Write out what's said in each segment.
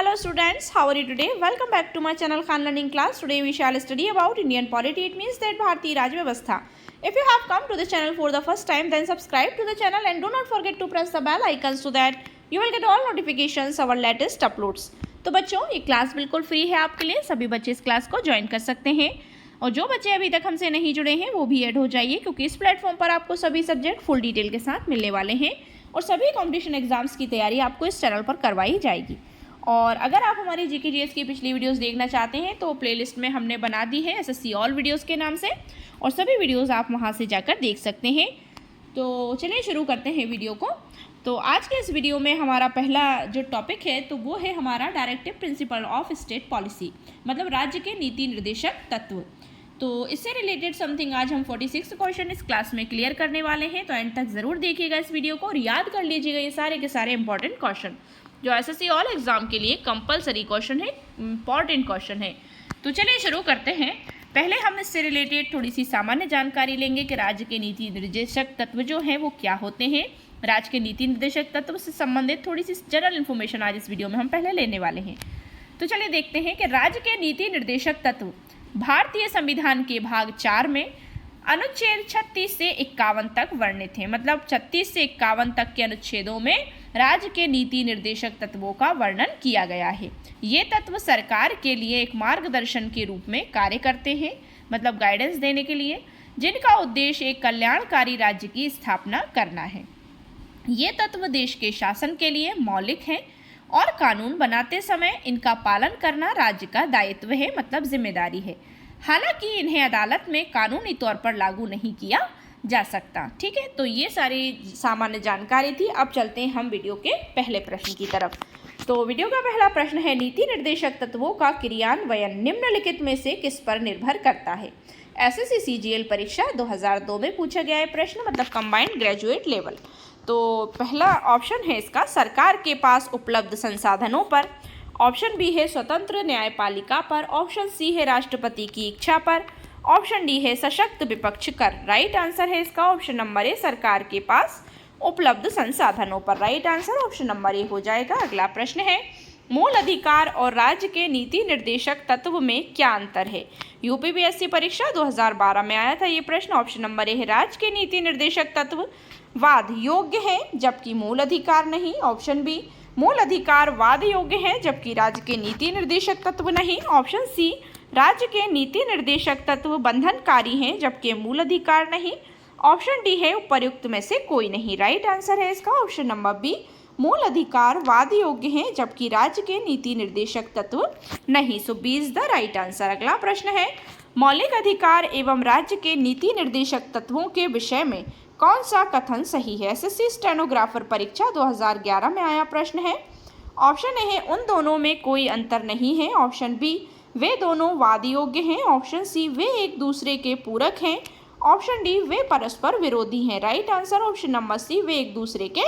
Hello students, how are you today? Welcome back to my channel Khan Learning Class. Today we shall study about Indian polity. It means that Bharatiya Raj Vyavastha. If you have come to the channel for the first time, then subscribe to the channel and do not forget to press the bell icon so that you will get all notifications our latest uploads. तो बच्चों ये class बिल्कुल free है आपके लिए, सभी बच्चे इस क्लास को ज्वाइन कर सकते हैं और जो बच्चे अभी तक हमसे नहीं जुड़े हैं वो भी ऐड हो जाइए क्योंकि इस प्लेटफॉर्म पर आपको सभी सब्जेक्ट फुल डिटेल के साथ मिलने वाले हैं और सभी कॉम्पिटिशन एग्जाम्स की तैयारी आपको इस चैनल पर करवाई जाएगी। और अगर आप हमारी जीके जीएस की पिछली वीडियोस देखना चाहते हैं तो प्लेलिस्ट में हमने बना दी है एसएससी ऑल वीडियोस के नाम से और सभी वीडियोस आप वहां से जाकर देख सकते हैं। तो चलिए शुरू करते हैं वीडियो को। तो आज के इस वीडियो में हमारा पहला जो टॉपिक है तो वो है हमारा directive principle of state policy, मतलब राज्य के नीति निर्देशक तत्व। तो इससे रिलेटेड समथिंग आज हम 46 क्वेश्चन इस क्लास में क्लियर करने वाले हैं, तो एंड तक ज़रूर देखिएगा इस वीडियो को और याद कर लीजिएगा ये सारे के सारे इंपॉर्टेंट क्वेश्चन जो एसएससी ऑल एग्जाम के लिए कंपलसरी क्वेश्चन है, इंपॉर्टेंट क्वेश्चन है। तो चलिए शुरू करते हैं। पहले हम इससे रिलेटेड थोड़ी सी सामान्य जानकारी लेंगे कि राज्य के नीति निर्देशक तत्व जो हैं वो क्या होते हैं। राज्य के नीति निर्देशक तत्व से संबंधित थोड़ी सी जनरल इन्फॉर्मेशन आज इस वीडियो में हम पहले लेने वाले हैं। तो चलिए देखते हैं कि राज्य के नीति निर्देशक तत्व भारतीय संविधान के भाग 4 में अनुच्छेद 36 से 51 तक वर्णित हैं, मतलब 36 से 51 तक के अनुच्छेदों में राज्य के नीति निर्देशक तत्वों का वर्णन किया गया है। ये तत्व सरकार के लिए एक मार्गदर्शन के रूप में कार्य करते हैं, मतलब गाइडेंस देने के लिए, जिनका उद्देश्य एक कल्याणकारी राज्य की स्थापना करना है। ये तत्व देश के शासन के लिए मौलिक हैं और कानून बनाते समय इनका पालन करना राज्य का दायित्व है, मतलब जिम्मेदारी है। हालांकि इन्हें अदालत में कानूनी तौर पर लागू नहीं किया जा सकता। ठीक है, तो ये सारी सामान्य जानकारी थी। अब चलते हैं हम वीडियो के पहले प्रश्न की तरफ। तो वीडियो का पहला प्रश्न है, नीति निर्देशक तत्वों का क्रियान्वयन निम्नलिखित में से किस पर निर्भर करता है। एसएससी सीजीएल परीक्षा 2002 में पूछा गया है प्रश्न, मतलब कंबाइंड ग्रेजुएट लेवल। तो पहला ऑप्शन है इसका सरकार के पास उपलब्ध संसाधनों पर, ऑप्शन बी है स्वतंत्र न्यायपालिका पर, ऑप्शन सी है राष्ट्रपति की इच्छा पर, ऑप्शन डी है सशक्त विपक्ष कर। राइट आंसर है इसका ऑप्शन नंबर ए, सरकार के पास उपलब्ध संसाधनों पर। राइट आंसर ऑप्शन नंबर ए हो जाएगा। अगला प्रश्न है, मूल अधिकार और राज्य के नीति निर्देशक तत्व में क्या अंतर है। यूपीपीएससी परीक्षा 2012 में आया था ये प्रश्न। ऑप्शन नंबर ए है राज्य के नीति निर्देशक तत्व वाद योग्य है जबकि मूल अधिकार नहीं। ऑप्शन बी, मूल अधिकार वाद योग्य है जबकि राज्य के नीति निर्देशक तत्व नहीं। ऑप्शन सी, राज्य के नीति निर्देशक तत्व बंधनकारी हैं जबकि मूल अधिकार नहीं। ऑप्शन डी है उपर्युक्त में से कोई नहीं। राइट आंसर है इसका ऑप्शन नंबर बी, मूल अधिकार वाद योग्य हैं जबकि राज्य के नीति निर्देशक तत्व नहीं। So B is the right answer. अगला प्रश्न है, मौलिक अधिकार एवं राज्य के नीति निर्देशक तत्वों के विषय में कौन सा कथन सही है। एसएससी स्टेनोग्राफर परीक्षा 2011 में आया प्रश्न है। ऑप्शन ए है उन दोनों में कोई अंतर नहीं है। ऑप्शन बी, वे दोनों वाद योग्य हैं। ऑप्शन सी, वे एक दूसरे के पूरक हैं। ऑप्शन डी, वे परस्पर विरोधी हैं। Right answer option number C, वे एक दूसरे के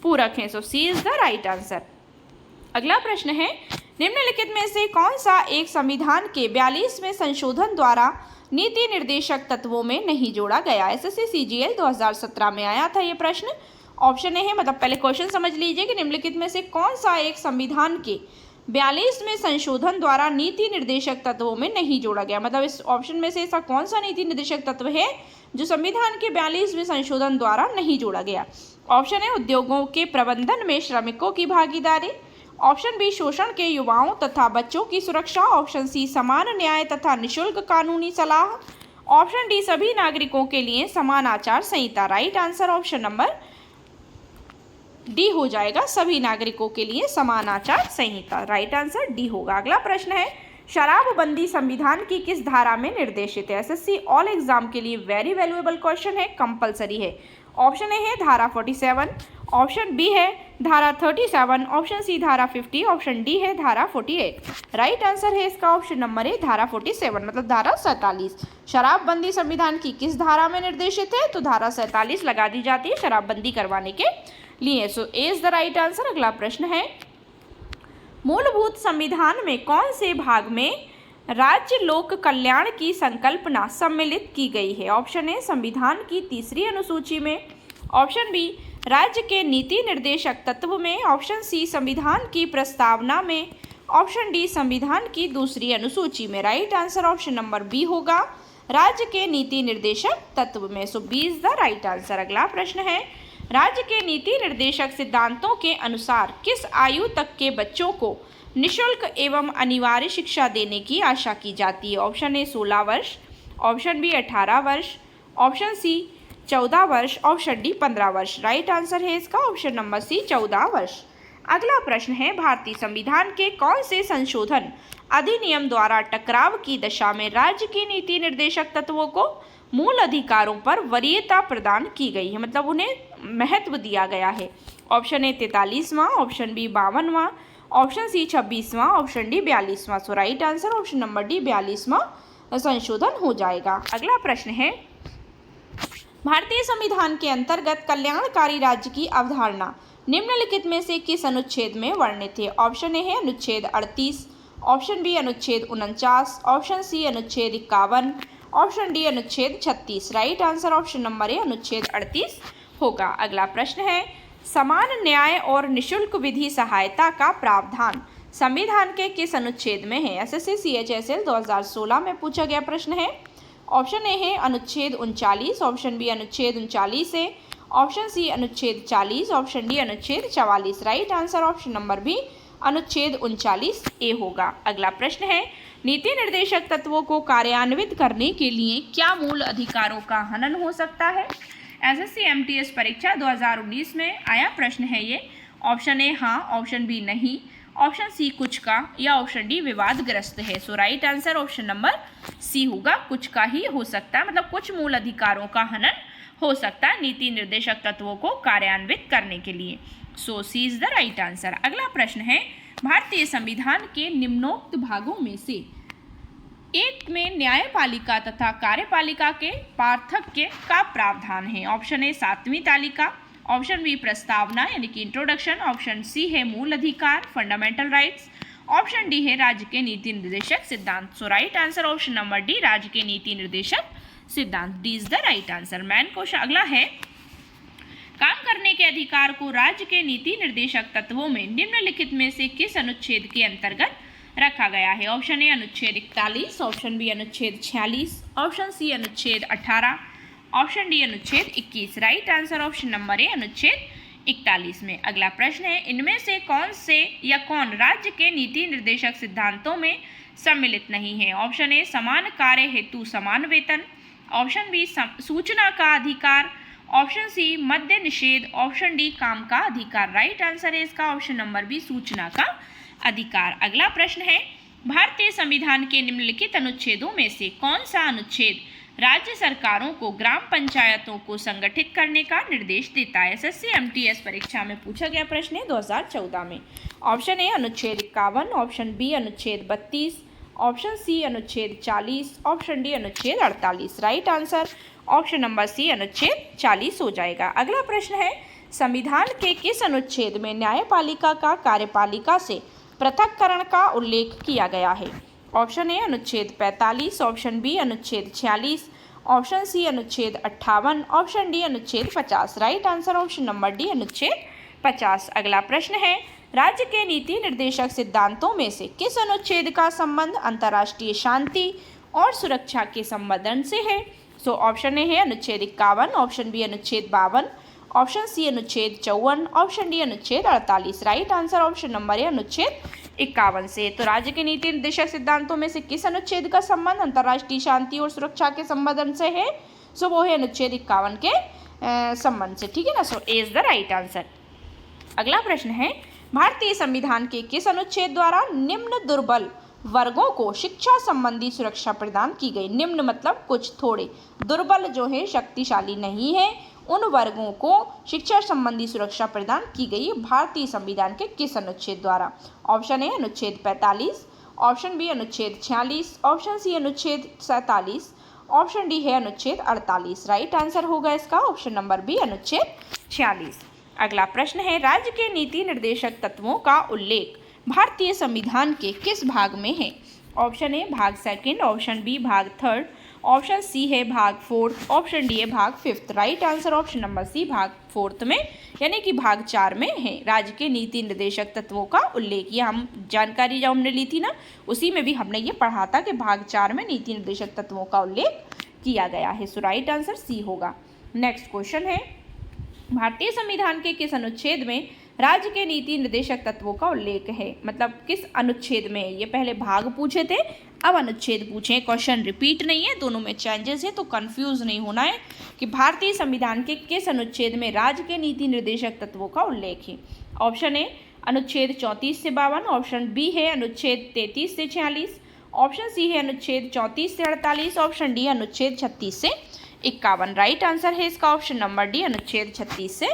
पूरक हैं। So C is the right answer. अगला प्रश्न है, निम्नलिखित में से कौन सा एक संविधान के 42वें संशोधन द्वारा नीति निर्देशक तत्वों में नहीं जोड़ा गया। एसएससी सीजीएल 2017 में आया था ये प्रश्न। ऑप्शन ए है, मतलब पहले क्वेश्चन समझ लीजिए कि निम्नलिखित में से कौन सा एक संविधान के 42वें संशोधन द्वारा नीति निर्देशक तत्वों में नहीं जोड़ा गया, मतलब इस ऑप्शन में से ऐसा कौन सा नीति निर्देशक तत्व है जो संविधान के 42वें संशोधन द्वारा नहीं जोड़ा गया। ऑप्शन है उद्योगों के प्रबंधन में श्रमिकों की भागीदारी। ऑप्शन बी, शोषण के युवाओं तथा बच्चों की सुरक्षा। ऑप्शन सी, समान न्याय तथा निःशुल्क कानूनी सलाह। ऑप्शन डी, सभी नागरिकों के लिए समान आचार संहिता। Right answer option number D हो जाएगा, सभी नागरिकों के लिए समान आचार संहिता। राइट आंसर डी होगा। अगला प्रश्न है, शराबबंदी संविधान की किस धारा में निर्देशित है। एसएससी ऑल एग्जाम के लिए वेरी वैल्यूएबल क्वेश्चन है, कंपलसरी है। ऑप्शन ए है धारा 47, ऑप्शन बी है धारा 37, ऑप्शन सी धारा 50, ऑप्शन डी है धारा 48। राइट आंसर है इसका ऑप्शन नंबर ए, धारा 47, मतलब धारा 47। शराबबंदी संविधान की किस धारा में निर्देशित है, तो धारा 47 लगा दी जाती है शराबबंदी करवाने के लिए। सो A is the right answer. अगला प्रश्न है, मूलभूत संविधान में कौन से भाग में राज्य लोक कल्याण की संकल्पना सम्मिलित की गई है। ऑप्शन ए, संविधान की 3री अनुसूची में। ऑप्शन बी, राज्य के नीति निर्देशक तत्व में। ऑप्शन सी, संविधान की प्रस्तावना में। ऑप्शन डी संविधान की दूसरी अनुसूची में। Right answer option number B होगा राज्य के नीति निर्देशक तत्व में। So B is the right answer. अगला प्रश्न है राज्य के नीति निर्देशक सिद्धांतों के अनुसार किस आयु तक के बच्चों को निःशुल्क एवं अनिवार्य शिक्षा देने की आशा की जाती है। ऑप्शन ए 16 वर्ष, ऑप्शन बी 18 वर्ष, ऑप्शन सी 14 वर्ष, ऑप्शन डी 15 वर्ष। राइट आंसर है इसका ऑप्शन नंबर सी 14 वर्ष। अगला प्रश्न है भारतीय संविधान के कौन से संशोधन अधिनियम द्वारा टकराव की दशा में राज्य की नीति निर्देशक तत्वों को मूल अधिकारों पर वरीयता प्रदान की गई है, मतलब उन्हें महत्व दिया गया है। ऑप्शन ए 43वां, ऑप्शन बी 52वां, ऑप्शन सी 26वां, ऑप्शन डी 42वां। So right answer option number D 42वां संशोधन हो जाएगा। अगला प्रश्न है भारतीय संविधान के अंतर्गत कल्याणकारी राज्य की अवधारणा निम्नलिखित में से किस अनुच्छेद में वर्णित है। ऑप्शन ए है अनुच्छेद 38, ऑप्शन बी अनुच्छेद 49, ऑप्शन सी अनुच्छेद 51, ऑप्शन डी अनुच्छेद 36। राइट आंसर ऑप्शन नंबर ए अनुच्छेद 38 होगा। अगला प्रश्न है समान न्याय और निःशुल्क विधि सहायता का प्रावधान संविधान के किस अनुच्छेद में है। एसएससी CHSL 2016 में पूछा गया प्रश्न है। ऑप्शन ए है अनुच्छेद 39, ऑप्शन बी अनुच्छेद 39 है, ऑप्शन सी अनुच्छेद 40, ऑप्शन डी अनुच्छेद 44। Right answer option number B अनुच्छेद 39 ए होगा। अगला प्रश्न है नीति निर्देशक तत्वों को कार्यान्वित करने के लिए क्या मूल अधिकारों का हनन हो सकता है। एसएससी MTS परीक्षा 2019 में आया प्रश्न है ये। ऑप्शन ए हाँ, ऑप्शन बी नहीं, ऑप्शन सी कुछ का, या ऑप्शन डी विवादग्रस्त है। So right answer option number C होगा, कुछ का ही हो सकता है, मतलब कुछ मूल अधिकारों का हनन हो सकता है नीति निर्देशक तत्वों को कार्यान्वित करने के लिए। सो C is the right answer. अगला प्रश्न है भारतीय संविधान के निम्नोक्त भागों में से एक में न्यायपालिका तथा कार्यपालिका के पार्थक्य का प्रावधान है। ऑप्शन ए 7वीं तालिका, ऑप्शन बी प्रस्तावना यानी कि इंट्रोडक्शन, ऑप्शन सी है मूल अधिकार फंडामेंटल राइट्स, ऑप्शन डी है राज्य के नीति निर्देशक सिद्धांत। So right answer option number D राज्य के नीति निर्देशक सिद्धांत, D is the right answer. Main question अगला है काम करने के अधिकार को राज्य के नीति निर्देशक तत्वों में निम्नलिखित में से किस अनुच्छेद के अंतर्गत रखा गया है। ऑप्शन ए अनुच्छेद 41, ऑप्शन बी अनुच्छेद 46, ऑप्शन सी अनुच्छेद 18, ऑप्शन डी अनुच्छेद 21। राइट आंसर ऑप्शन नंबर ए अनुच्छेद 41 में। अगला प्रश्न है इनमें से कौन से या कौन राज्य के नीति निर्देशक सिद्धांतों में सम्मिलित नहीं है। ऑप्शन ए समान कार्य हेतु समान वेतन, ऑप्शन बी सूचना का अधिकार, ऑप्शन सी मद्य निषेध, ऑप्शन डी काम का अधिकार। राइट आंसर है इसका ऑप्शन नंबर बी सूचना का अधिकार। अगला प्रश्न है भारतीय संविधान के निम्नलिखित अनुच्छेदों में से कौन सा अनुच्छेद राज्य सरकारों को ग्राम पंचायतों को संगठित करने का निर्देश देता है। एसएससी MTS परीक्षा में पूछा गया प्रश्न है 2014 में। ऑप्शन ए अनुच्छेद 51, ऑप्शन बी अनुच्छेद 32, ऑप्शन सी अनुच्छेद 40, ऑप्शन डी अनुच्छेद 48। Right answer option number C अनुच्छेद 40 हो जाएगा। अगला प्रश्न है संविधान के किस अनुच्छेद में न्यायपालिका का कार्यपालिका से पृथक्करण का उल्लेख किया गया है। ऑप्शन ए अनुच्छेद 45, ऑप्शन बी अनुच्छेद 46, ऑप्शन सी अनुच्छेद 58, ऑप्शन डी अनुच्छेद 50। Right answer option number D अनुच्छेद 50। अगला प्रश्न है राज्य के नीति निर्देशक सिद्धांतों में से किस अनुच्छेद का संबंध अंतर्राष्ट्रीय शांति और सुरक्षा के संबंधन से है। सो ऑप्शन ए है अनुच्छेद 51, ऑप्शन बी अनुच्छेद 52, ऑप्शन सी अनुच्छेद 54, ऑप्शन डी अनुच्छेद 48। राइट आंसर ऑप्शन नंबर ए अनुच्छेद 51 से। तो राज्य के नीति निर्देशक सिद्धांतों में से किस अनुच्छेद का संबंध अंतर्राष्ट्रीय शांति और सुरक्षा के संबंधन से है। सो वो है अनुच्छेद 51 के संबंध से, ठीक है ना। सो A is the right answer. अगला प्रश्न है भारतीय संविधान के किस अनुच्छेद द्वारा निम्न दुर्बल वर्गों को शिक्षा संबंधी सुरक्षा प्रदान की गई। निम्न मतलब कुछ, थोड़े, दुर्बल जो है शक्तिशाली नहीं है, उन वर्गों को शिक्षा संबंधी सुरक्षा प्रदान की गई भारतीय संविधान के किस अनुच्छेद द्वारा। ऑप्शन ए अनुच्छेद 45, ऑप्शन बी अनुच्छेद 46, ऑप्शन सी अनुच्छेद 47, ऑप्शन डी है अनुच्छेद 48। राइट आंसर होगा इसका ऑप्शन नंबर बी अनुच्छेद 46। अगला प्रश्न है राज्य के नीति निर्देशक तत्वों का उल्लेख भारतीय संविधान के किस भाग में है। ऑप्शन ए भाग 2, ऑप्शन बी भाग 3, ऑप्शन सी है भाग 4, ऑप्शन डी है भाग 5। Right answer option number C भाग 4 में यानी कि भाग 4 में है राज्य के नीति निर्देशक तत्वों का उल्लेख। ये हम जानकारी जो हमने ली थी ना, उसी में भी हमने ये पढ़ा था कि भाग 4 में नीति निर्देशक तत्वों का उल्लेख किया गया है। सो राइट आंसर सी होगा। नेक्स्ट क्वेश्चन है, भारतीय संविधान के किस अनुच्छेद में राज्य के नीति निर्देशक तत्वों का उल्लेख है? मतलब किस अनुच्छेद में? ये पहले भाग पूछे थे, अब अनुच्छेद पूछे। क्वेश्चन रिपीट नहीं है, दोनों में चेंजेस है, तो कंफ्यूज नहीं होना है कि भारतीय संविधान के किस अनुच्छेद में राज्य के नीति निर्देशक तत्वों का उल्लेख है। ऑप्शन ए अनुच्छेद 34 से 52, ऑप्शन बी है अनुच्छेद 33 से 46, ऑप्शन सी है अनुच्छेद 34 से 48, ऑप्शन डी अनुच्छेद 36 से 51। राइट आंसर है इसका ऑप्शन नंबर डी अनुच्छेद 36 से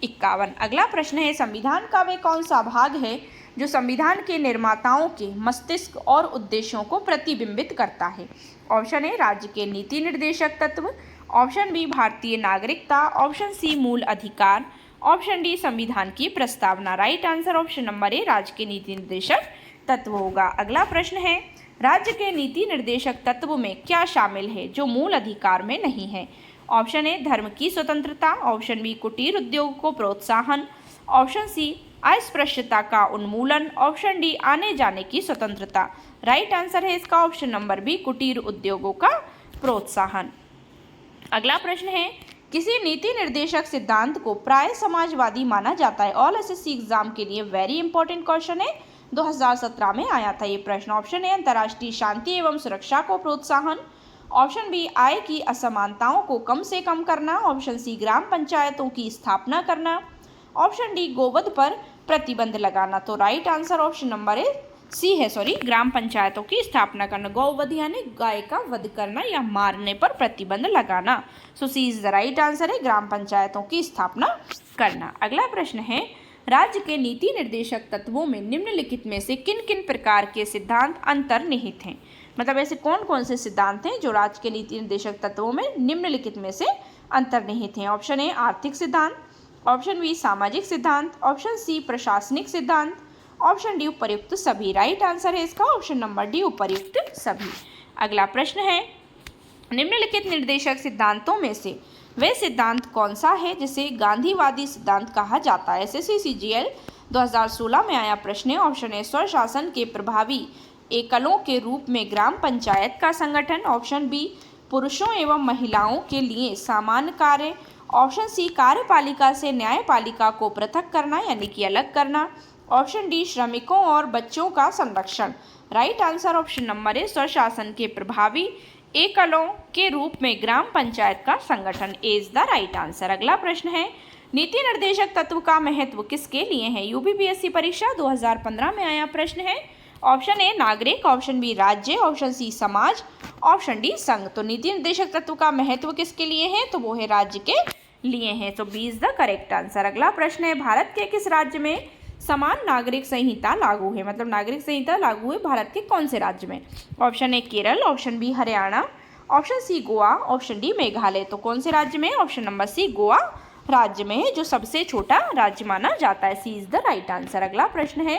51। अगला प्रश्न है, संविधान का वे कौन सा भाग है जो संविधान के निर्माताओं के मस्तिष्क और उद्देश्यों को प्रतिबिंबित करता है? ऑप्शन ए राज्य के नीति निर्देशक तत्व, ऑप्शन बी भारतीय नागरिकता, ऑप्शन सी मूल अधिकार, ऑप्शन डी संविधान की प्रस्तावना। राइट आंसर ऑप्शन नंबर ए राज्य के नीति निर्देशक तत्व होगा। अगला प्रश्न है, राज्य के नीति निर्देशक तत्व में क्या शामिल है जो मूल अधिकार में नहीं है? ऑप्शन ए धर्म की स्वतंत्रता, ऑप्शन बी कुटीर उद्योग को प्रोत्साहन, ऑप्शन सी अस्पृश्यता का उन्मूलन, ऑप्शन डी आने जाने की स्वतंत्रता। राइट आंसर है इसका ऑप्शन नंबर बी कुटीर उद्योगों का प्रोत्साहन। अगला प्रश्न है, किसी नीति निर्देशक सिद्धांत को प्राय समाजवादी माना जाता है? ऑल एसएससी एग्जाम के लिए वेरी इंपॉर्टेंट क्वेश्चन है, 2017 में आया था ये प्रश्न। ऑप्शन ए अंतर्राष्ट्रीय शांति एवं सुरक्षा को प्रोत्साहन, ऑप्शन बी आय की असमानताओं को कम से कम करना, ऑप्शन सी ग्राम पंचायतों की स्थापना करना, ऑप्शन डी गोवध पर प्रतिबंध लगाना। तो right answer option number C है, ग्राम पंचायतों की स्थापना करना। गौवध यानी गाय का वध करना या मारने पर प्रतिबंध लगाना। सो C is the right answer है, ग्राम पंचायतों की स्थापना करना। अगला प्रश्न है, राज्य के नीति निर्देशक तत्वों में निम्नलिखित में से किन किन प्रकार के सिद्धांत अंतर्निहित हैं? मतलब ऐसे कौन कौन से सिद्धांत हैं जो राज्य के नीति निर्देशक तत्वों में निम्नलिखित में से अंतर्निहित हैं? ऑप्शन ए आर्थिक सिद्धांत, ऑप्शन बी सामाजिक सिद्धांत, ऑप्शन सी प्रशासनिक सिद्धांत, ऑप्शन डी उपर्युक्त सभी। राइट आंसर है इसका ऑप्शन नंबर डी उपर्युक्त सभी। अगला प्रश्न है, निम्नलिखित निर्देशक सिद्धांतों में से वह सिद्धांत कौन सा है जिसे गांधीवादी सिद्धांत कहा जाता है? एसएससी सीजीएल 2016 में आया प्रश्न है। ऑप्शन ए स्वशासन के प्रभावी एकलों के रूप में ग्राम पंचायत का संगठन, ऑप्शन बी पुरुषों एवं महिलाओं के लिए सामान्य कार्य, ऑप्शन सी कार्यपालिका से न्यायपालिका को पृथक करना यानी कि अलग करना, ऑप्शन डी श्रमिकों और बच्चों का संरक्षण। राइट आंसर ऑप्शन नंबर ए स्वशासन के प्रभावी एकलों के रूप में ग्राम पंचायत का संगठन इज द राइट आंसर। अगला प्रश्न है, नीति निर्देशक तत्व का महत्व किसके लिए है? यूपीपीएससी परीक्षा 2015 में आया प्रश्न है। ऑप्शन ए नागरिक, ऑप्शन बी राज्य, ऑप्शन सी समाज, ऑप्शन डी संघ। तो नीति निर्देशक तत्व का महत्व किसके लिए है? तो वो है राज्य के लिए है। तो B is the correct answer. अगला प्रश्न है, भारत के किस राज्य में समान नागरिक संहिता लागू है? मतलब नागरिक संहिता लागू है भारत के कौन से राज्य में? Option A Kerala, option B Haryana, option C Goa, option D Meghalaya. तो कौन से राज्य में? ऑप्शन नंबर सी गोवा राज्य में है, जो सबसे छोटा राज्य माना जाता है। सी इज द राइट आंसर। अगला प्रश्न है,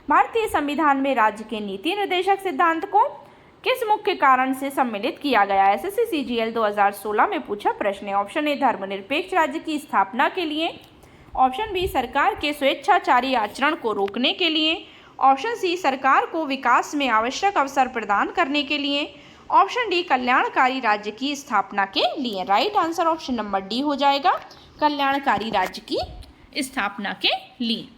भारतीय संविधान में राज्य के नीति निर्देशक सिद्धांत को किस मुख्य कारण से सम्मिलित किया गया है? एसएससी सीजीएल 2016 में पूछा प्रश्न है। ऑप्शन ए धर्मनिरपेक्ष राज्य की स्थापना के लिए, ऑप्शन बी सरकार के स्वेच्छाचारी आचरण को रोकने के लिए, ऑप्शन सी सरकार को विकास में आवश्यक अवसर प्रदान करने के लिए, ऑप्शन डी कल्याणकारी राज्य की स्थापना के लिए। Right answer option number D हो जाएगा, कल्याणकारी राज्य की स्थापना के लिए।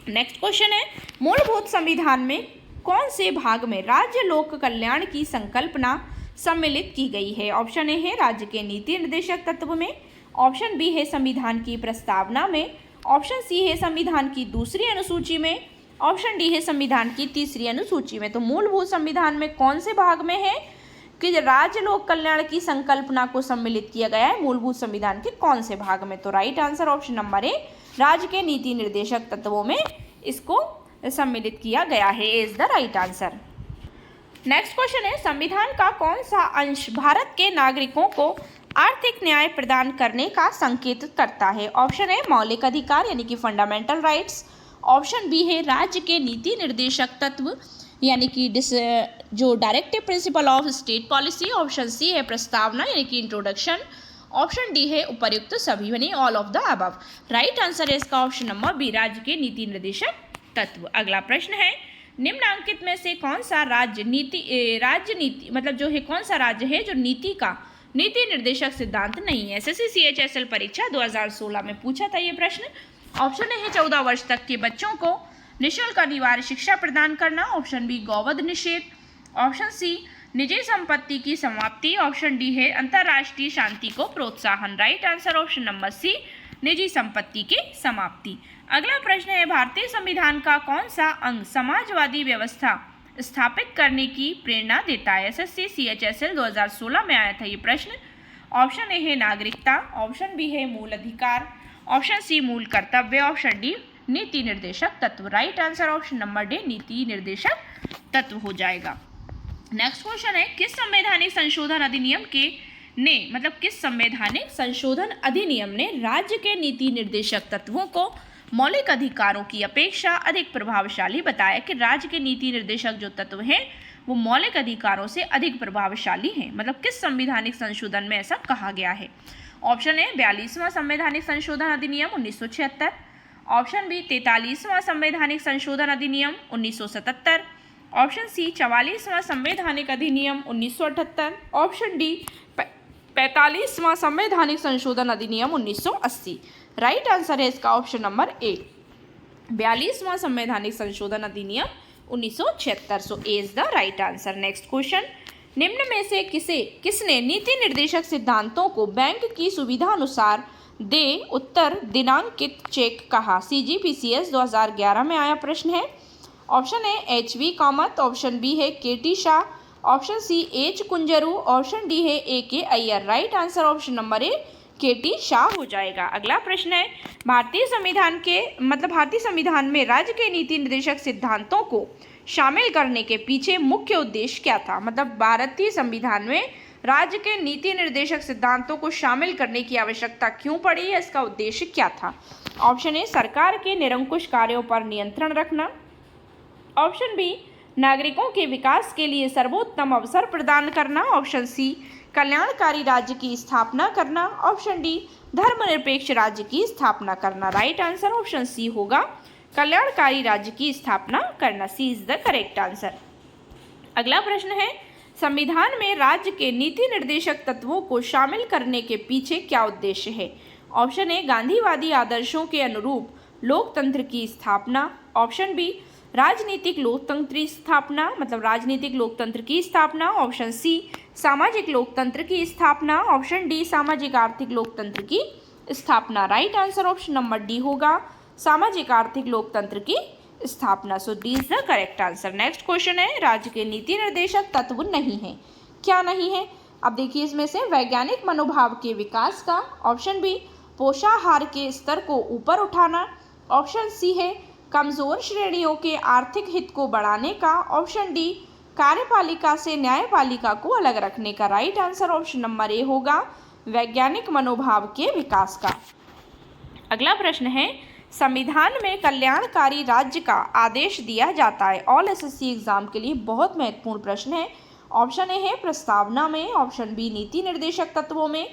नेक्स्ट क्वेश्चन है, मूलभूत संविधान में कौन से भाग में राज्य लोक कल्याण की संकल्पना सम्मिलित की गई है? ऑप्शन ए है राज्य के नीति निर्देशक तत्व में, ऑप्शन बी है संविधान की प्रस्तावना में, ऑप्शन सी है संविधान की दूसरी अनुसूची में, ऑप्शन डी है संविधान की तीसरी अनुसूची में। तो मूलभूत संविधान में कौन से भाग में है कि राज्य लोक कल्याण की संकल्पना को सम्मिलित किया गया है? मूलभूत संविधान के कौन से भाग में? तो राइट आंसर ऑप्शन नंबर ए राज्य के नीति निर्देशक तत्वों में इसको सम्मिलित किया गया है is the right answer. Next question है, संविधान का कौन सा अंश भारत के नागरिकों को आर्थिक न्याय प्रदान करने का संकेत करता है? ऑप्शन ए मौलिक अधिकार यानी कि फंडामेंटल राइट्स, ऑप्शन बी है राज्य के नीति निर्देशक तत्व यानी कि जो directive principle of state policy. Option C है प्रस्तावना यानी कि इंट्रोडक्शन। ऑप्शन डी है उपर्युक्त सभी यानी all of the above. Right answer है इसका ऑप्शन नंबर बी, राज्य के नीति निर्देशक तत्व। अगला प्रश्न है निम्नांकित में से कौन सा राज्य नीति मतलब जो है कौन सा राज्य है जो नीति निर्देशक सिद्धांत नहीं है। एसएससी सीएचएसएल परीक्षा 2016 में पूछा था ये प्रश्न। ऑप्शन ए है 14 वर्ष तक के बच्चों को निःशुल्क अनिवार्य शिक्षा प्रदान करना। ऑप्शन बी गौवध निषेध। ऑप्शन सी निजी संपत्ति की समाप्ति। ऑप्शन डी है अंतर्राष्ट्रीय शांति को प्रोत्साहन। Right answer option number C, निजी संपत्ति की समाप्ति। अगला प्रश्न है भारतीय संविधान का कौन सा अंग समाजवादी व्यवस्था स्थापित करने की प्रेरणा देता है। एसएससी सीएचएसएल 2016 में आया था ये प्रश्न। ऑप्शन ए है नागरिकता। ऑप्शन बी है मूल अधिकार। ऑप्शन सी मूल कर्तव्य। ऑप्शन डी नीति निर्देशक तत्व। Right answer option number D, नीति निर्देशक तत्व हो जाएगा। नेक्स्ट क्वेश्चन है किस संवैधानिक संशोधन अधिनियम ने राज्य के नीति निर्देशक तत्वों को मौलिक अधिकारों की अपेक्षा अधिक प्रभावशाली बताया। कि राज्य के नीति निर्देशक जो तत्व हैं वो मौलिक अधिकारों से अधिक प्रभावशाली हैं। मतलब किस संवैधानिक संशोधन में ऐसा कहा गया है। ऑप्शन ए 42वां संवैधानिक संशोधन अधिनियम 1976। ऑप्शन बी 43वां संवैधानिक संशोधन अधिनियम 1977। ऑप्शन सी 44वां संवैधानिक अधिनियम 1978। ऑप्शन डी 45वां संवैधानिक संशोधन अधिनियम 1980। राइट आंसर है इसका ऑप्शन नंबर ए 42वां संवैधानिक संशोधन अधिनियम 1976। So A is the right answer. Next question निम्न में से किसने नीति निर्देशक सिद्धांतों को बैंक की सुविधा अनुसार दे उत्तर दिनांकित चेक कहा। CGPCS 2011 में आया प्रश्न है। Option A HV Kamath. Option B है KT Shah. Option C H Kunzru. Option D है AK Iyer. Right answer option number A KT Shah हो जाएगा। अगला प्रश्न है भारतीय संविधान में राज्य के नीति निर्देशक सिद्धांतों को शामिल करने के पीछे मुख्य उद्देश्य क्या था। मतलब भारतीय संविधान में राज्य के नीति निर्देशक सिद्धांतों को शामिल करने की आवश्यकता क्यों पड़ी है, इसका उद्देश्य क्या था। ऑप्शन ए सरकार के निरंकुश कार्यों पर नियंत्रण रखना। ऑप्शन बी नागरिकों के विकास के लिए सर्वोत्तम अवसर प्रदान करना। ऑप्शन सी कल्याणकारी राज्य की स्थापना करना। ऑप्शन डी धर्मनिरपेक्ष राज्य की स्थापना करना। राइट आंसर ऑप्शन सी होगा कल्याणकारी राज्य की स्थापना करना। सी इज द करेक्ट आंसर। अगला प्रश्न है संविधान में राज्य के नीति निर्देशक तत्वों को शामिल करने के पीछे क्या उद्देश्य है। ऑप्शन ए गांधीवादी आदर्शों के अनुरूप लोकतंत्र की स्थापना। ऑप्शन बी राजनीतिक लोकतंत्र की स्थापना। ऑप्शन सी सामाजिक लोकतंत्र की स्थापना। ऑप्शन डी सामाजिक आर्थिक लोकतंत्र की स्थापना। Right answer option number D होगा सामाजिक आर्थिक लोकतंत्र की स्थापना। So D is the correct answer. Next question है राज्य के नीति निर्देशक तत्व नहीं है, क्या नहीं है। अब देखिए इसमें से वैज्ञानिक मनोभाव के विकास का। ऑप्शन बी पोषाहार के स्तर को ऊपर उठाना। ऑप्शन सी है कमजोर श्रेणियों के आर्थिक हित को बढ़ाने का। ऑप्शन डी कार्यपालिका से न्यायपालिका को अलग रखने का। राइट आंसर ऑप्शन नंबर ए होगा वैज्ञानिक मनोभाव के विकास का। अगला प्रश्न है संविधान में कल्याणकारी राज्य का आदेश दिया जाता है। ऑल एसएससी एग्जाम के लिए बहुत महत्वपूर्ण प्रश्न है। ऑप्शन ए है प्रस्तावना में। ऑप्शन बी नीति निर्देशक तत्वों में।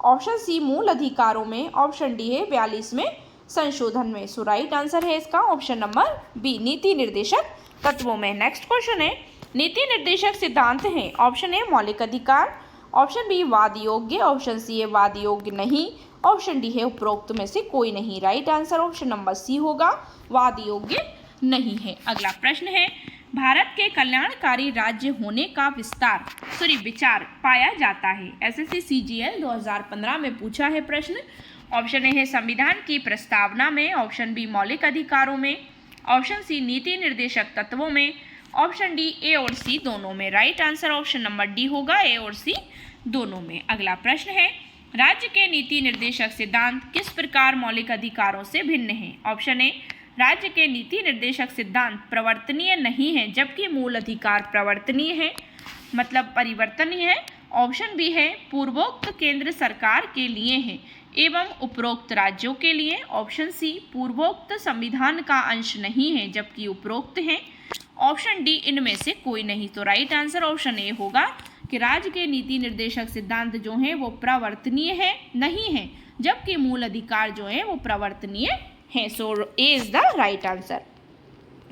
ऑप्शन सी मूल अधिकारों में। ऑप्शन डी है 42वें संशोधन में। सो राइट आंसर है इसका ऑप्शन नंबर बी नीति निर्देशक तत्वों में। नेक्स्ट क्वेश्चन है नीति निर्देशक सिद्धांत हैं। ऑप्शन ए मौलिक अधिकार। ऑप्शन बी वाद योग्य। ऑप्शन सी है वाद योग्य नहीं। ऑप्शन डी है उपरोक्त में से कोई नहीं। Right answer option number C होगा वाद योग्य नहीं है। अगला प्रश्न है भारत के कल्याणकारी राज्य होने का विचार पाया जाता है। एसएससी सीजीएल 2015 में पूछा है प्रश्न। ऑप्शन ए है संविधान की प्रस्तावना में। ऑप्शन बी मौलिक अधिकारों में। ऑप्शन सी नीति निर्देशक तत्वों में। ऑप्शन डी ए और सी दोनों में। Right answer option number D होगा ए और सी दोनों में। अगला प्रश्न है राज्य के नीति निर्देशक सिद्धांत किस प्रकार मौलिक अधिकारों से भिन्न हैं। ऑप्शन ए राज्य के नीति निर्देशक सिद्धांत प्रवर्तनीय नहीं है जबकि मूल अधिकार प्रवर्तनीय है, मतलब परिवर्तनीय है। ऑप्शन बी है पूर्वोक्त केंद्र सरकार के लिए है एवं उपरोक्त राज्यों के लिए। ऑप्शन सी पूर्वोक्त संविधान का अंश नहीं है जबकि उपरोक्त है। ऑप्शन डी इनमें से कोई नहीं। तो राइट आंसर ऑप्शन ए होगा कि राज्य के नीति निर्देशक सिद्धांत जो हैं वो प्रवर्तनीय है नहीं है, जबकि मूल अधिकार जो हैं वो प्रवर्तनीय हैं। So A is the right answer.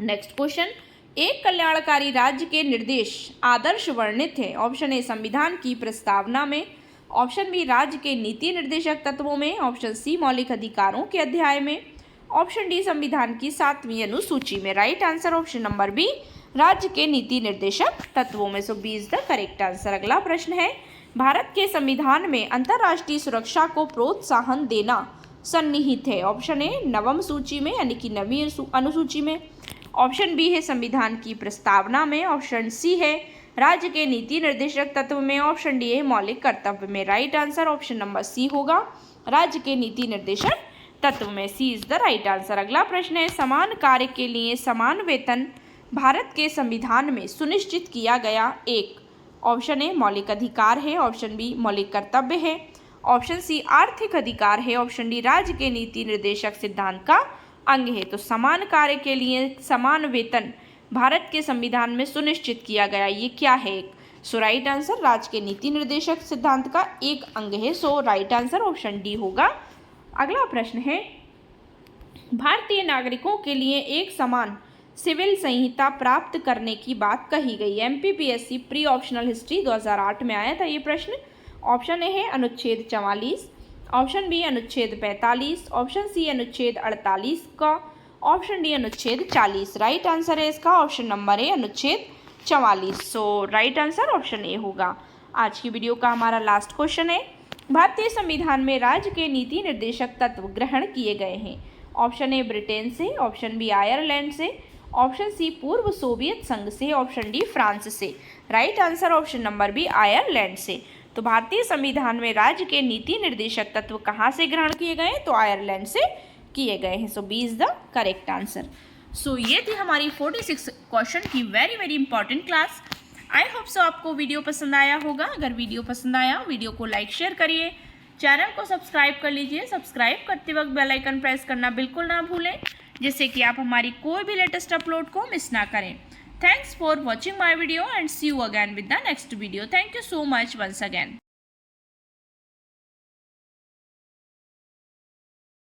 Next question, एक कल्याणकारी राज्य के निर्देश आदर्श वर्णित है। ऑप्शन ए संविधान की प्रस्तावना में, ऑप्शन बी राज्य के नीति निर्देशक तत्वों में, ऑप्शन सी मौलिक अधिकारों के अध्याय में, ऑप्शन डी संविधान की 7वीं अनुसूची में। Right answer option number B, राज्य के नीति निर्देशक तत्वों में। So B is the correct answer. अगला प्रश्न है, भारत के संविधान में अंतर्राष्ट्रीय सुरक्षा को प्रोत्साहन देना सन्निहित है। ऑप्शन ए नवम सूची में यानी कि 9वीं अनुसूची में, ऑप्शन बी है संविधान की प्रस्तावना में, ऑप्शन सी है राज्य के नीति निर्देशक तत्व में, ऑप्शन डी है मौलिक कर्तव्य में। Right answer option number C होगा, राज्य के नीति निर्देशक तत्व में। C is the right answer. अगला प्रश्न है, समान कार्य के लिए समान वेतन भारत के संविधान में सुनिश्चित किया गया एक, ऑप्शन ए मौलिक अधिकार है, ऑप्शन बी मौलिक कर्तव्य है, ऑप्शन सी आर्थिक अधिकार है, ऑप्शन डी राज्य के नीति निर्देशक सिद्धांत का अंग है। तो समान कार्य के लिए समान वेतन भारत के संविधान में सुनिश्चित किया गया, ये क्या है? सो राइट आंसर राज्य के नीति निर्देशक सिद्धांत का एक अंग है। So right answer option D होगा। अगला प्रश्न है, भारतीय नागरिकों के लिए एक समान सिविल संहिता प्राप्त करने की बात कही गई। एमपीपीएससी प्री ऑप्शनल हिस्ट्री 2008 में आया था ये प्रश्न। ऑप्शन ए है अनुच्छेद 44, ऑप्शन बी अनुच्छेद 45, ऑप्शन सी अनुच्छेद 48 का, ऑप्शन डी अनुच्छेद 40। राइट आंसर है इसका ऑप्शन नंबर ए अनुच्छेद 44। सो राइट आंसर ऑप्शन ए होगा। आज की वीडियो का हमारा लास्ट क्वेश्चन है, भारतीय संविधान में राज्य के नीति निर्देशक तत्व ग्रहण किए गए हैं। ऑप्शन ए ब्रिटेन से, ऑप्शन बी आयरलैंड से, ऑप्शन सी पूर्व सोवियत संघ से, ऑप्शन डी फ्रांस से। Right answer option number B Ireland से। तो भारतीय संविधान में राज्य के नीति निर्देशक तत्व कहाँ से ग्रहण किए गए? तो आयरलैंड से किए गए हैं। So B is the correct answer. So ये थी हमारी 46 क्वेश्चन की very important class. I hope so आपको वीडियो पसंद आया होगा। अगर वीडियो पसंद आया, वीडियो को लाइक शेयर करिए, चैनल को सब्सक्राइब कर लीजिए। सब्सक्राइब करते वक्त बेल आइकन प्रेस करना बिल्कुल ना भूलें, जिससे कि आप हमारी कोई भी लेटेस्ट अपलोड को मिस ना करें। Thanks for watching my video and see you again with the next video. Thank you so much once again.